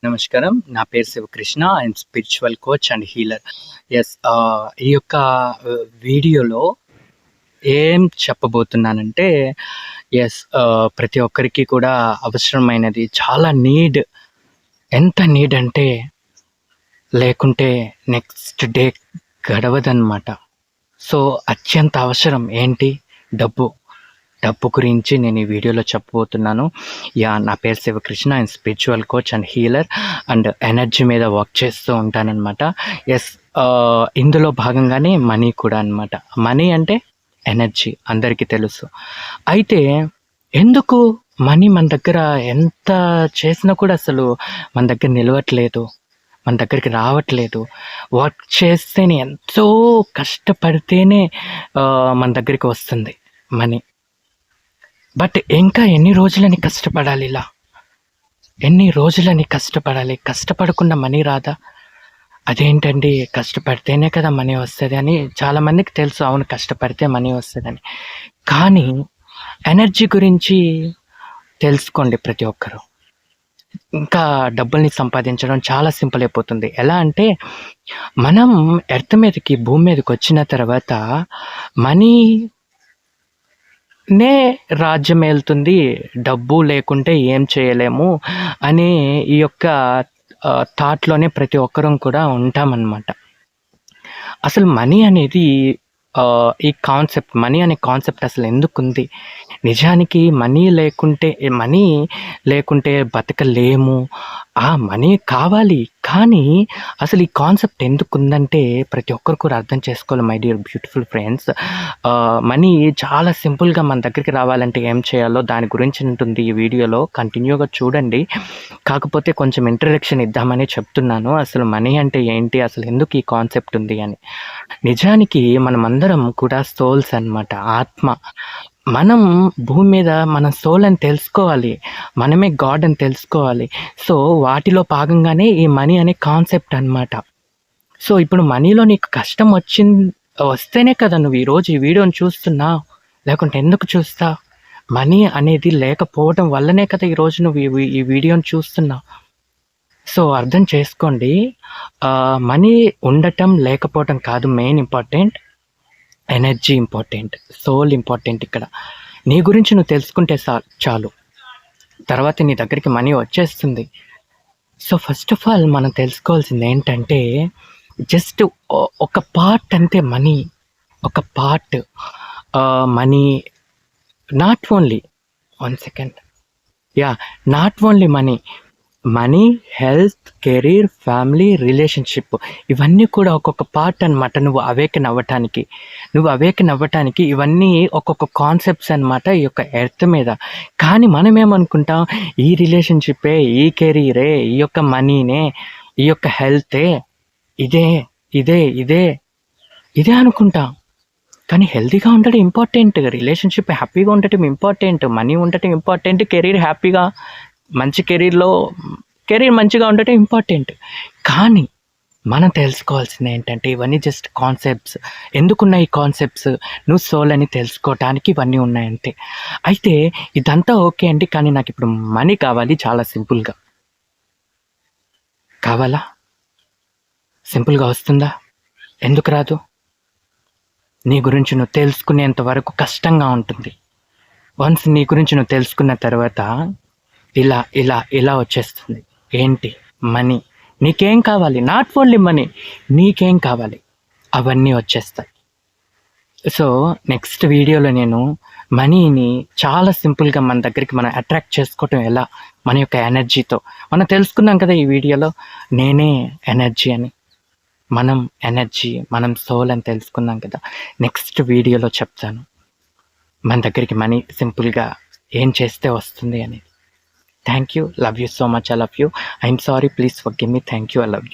నమస్కారం. నా పేరు Shivakrishna. I am spiritual coach and healer. ఈ యొక్క వీడియోలో ఏం చెప్పబోతున్నానంటే ప్రతి ఒక్కరికి కూడా అవసరమైనది. చాలా నీడ్. ఎంత నీడ్ అంటే లేకుంటే నెక్స్ట్ డే గడవదనమాట. సో అత్యంత అవసరం ఏంటి? డబ్బు. డబ్బు గురించి నేను ఈ వీడియోలో చెప్పబోతున్నాను. నా పేరు Shivakrishna. I am spiritual coach and healer and energy మీద వర్క్ చేస్తూ ఉంటానన్నమాట. ఇందులో భాగంగానే మనీ కూడా అనమాట. మనీ అంటే ఎనర్జీ అందరికీ తెలుసు. అయితే ఎందుకు మనీ మన దగ్గర ఎంత చేసినా కూడా అసలు మన దగ్గర నిలవట్లేదు, మన దగ్గరికి రావట్లేదు? వర్క్ చేస్తేనే, ఎంతో కష్టపడితేనే మన దగ్గరికి వస్తుంది మనీ. బట్ ఇంకా ఎన్ని రోజులని కష్టపడాలి? ఇలా ఎన్ని రోజులని కష్టపడాలి? కష్టపడకుండా మనీ రాదా? అదేంటండి, కష్టపడితేనే కదా మనీ వస్తుంది అని చాలామందికి తెలుసు. అవును, కష్టపడితే మనీ వస్తుందని. కానీ ఎనర్జీ గురించి తెలుసుకోండి ప్రతి ఒక్కరు. ఇంకా డబ్బుల్ని సంపాదించడం చాలా సింపుల్ అయిపోతుంది. ఎలా అంటే, మనం ఎర్త్ మీదకి, భూమి మీదకి వచ్చిన తర్వాత మనీనే రాజ్యం వెళ్తుంది, డబ్బు లేకుంటే ఏం చేయలేము అనే ఈ యొక్క థాట్లోనే ప్రతి ఒక్కరం కూడా ఉంటామన్నమాట. అసలు మనీ అనేది ఈ కాన్సెప్ట్, మనీ అనే కాన్సెప్ట్ అసలు ఎందుకుంది? నిజానికి మనీ లేకుంటే బతకలేము. మనీ కావాలి. కానీ అసలు ఈ కాన్సెప్ట్ ఎందుకుందంటే ప్రతి ఒక్కరు కూడా అర్థం చేసుకోవాలి my dear beautiful friends. Money చాలా సింపుల్గా మన దగ్గరికి రావాలంటే ఏం చేయాలో దాని గురించి ఉంటుంది ఈ వీడియోలో. కంటిన్యూగా చూడండి. కాకపోతే కొంచెం ఇంట్రడక్షన్ ఇద్దామని చెప్తున్నాను. అసలు మనీ అంటే ఏంటి, అసలు ఎందుకు ఈ కాన్సెప్ట్ ఉంది అని. నిజానికి మనమందరం కూడా సోల్స్ అన్నమాట, ఆత్మ. మనం భూమి మీద మన సోల్ అని తెలుసుకోవాలి, మనమే గాడ్ అని తెలుసుకోవాలి. సో వాటిలో భాగంగానే ఈ మనీ అనే కాన్సెప్ట్ అన్నమాట. సో ఇప్పుడు మనీలో నీకు కష్టం వస్తేనే కదా నువ్వు ఈరోజు ఈ వీడియోని చూస్తున్నావు, లేకుంటే ఎందుకు చూస్తావు? మనీ అనేది లేకపోవడం వల్లనే కదా ఈరోజు నువ్వు ఈ వీడియోని చూస్తున్నావు. సో అర్థం చేసుకోండి. మనీ ఉండటం లేకపోవటం కాదు main important, energy important, soul important. ఇక్కడ నీ గురించి నువ్వు తెలుసుకుంటే చాలు, తర్వాత నీ దగ్గరికి మనీ వచ్చేస్తుంది. సో ఫస్ట్ ఆఫ్ ఆల్ మనం తెలుసుకోవాల్సింది ఏంటంటే, జస్ట్ ఒక పార్ట్ అంతే మనీ. ఒక part money. Not only not only money, health, career, family, relationship, ఇవన్నీ కూడా ఒక్కొక్క పార్ట్ అనమాట. నువ్వు అవేకన్ అవ్వటానికి ఇవన్నీ ఒక్కొక్క కాన్సెప్ట్స్ అనమాట ఈ యొక్క ఎర్త్ మీద. కానీ మనం ఏమనుకుంటాం, ఈ రిలేషన్షిప్పే, ఈ కెరీరే, ఈ యొక్క మనీనే, ఈ యొక్క హెల్తే, ఇదే అనుకుంటాం. కానీ హెల్తీగా ఉండటం ఇంపార్టెంట్, రిలేషన్షిప్ హ్యాపీగా ఉండటం ఇంపార్టెంట్, మనీ ఉండటం ఇంపార్టెంట్, కెరీర్ హ్యాపీగా, మంచి కెరీర్ మంచిగా ఉండటం ఇంపార్టెంట్. కానీ మనం తెలుసుకోవాల్సింది ఏంటంటే, ఇవన్నీ జస్ట్ కాన్సెప్ట్స్. ఎందుకున్నాయి ఈ కాన్సెప్ట్స్? నువ్వు సోల్ అని తెలుసుకోవటానికి ఇవన్నీ ఉన్నాయంటే. అయితే ఇదంతా ఓకే అండి, కానీ నాకు ఇప్పుడు మనీ కావాలి చాలా సింపుల్గా. కావాలా? సింపుల్గా వస్తుందా? ఎందుకు రాదు? నీ గురించి నువ్వు తెలుసుకునేంత వరకు కష్టంగా ఉంటుంది. వన్స్ నీ గురించి నువ్వు తెలుసుకున్న తర్వాత ఇలా వచ్చేస్తుంది. ఏంటి? మనీ. నీకేం కావాలి? నాట్ ఓన్లీ మనీ, నీకేం కావాలి అవన్నీ వచ్చేస్తాయి. సో నెక్స్ట్ వీడియోలో నేను మనీని చాలా సింపుల్గా మన దగ్గరికి మనం అట్రాక్ట్ చేసుకోవటం ఎలా, మన యొక్క ఎనర్జీతో. మనం తెలుసుకున్నాం కదా ఈ వీడియోలో, నేనే ఎనర్జీ అని. మనం ఎనర్జీ, మనం సోల్ అని తెలుసుకున్నాం కదా. నెక్స్ట్ వీడియోలో చెప్తాను మన దగ్గరికి మనీ సింపుల్గా ఏం చేస్తే వస్తుంది అనేది. Thank you. Love you so much. I love you. I'm sorry. Please forgive me. Thank you. I love you.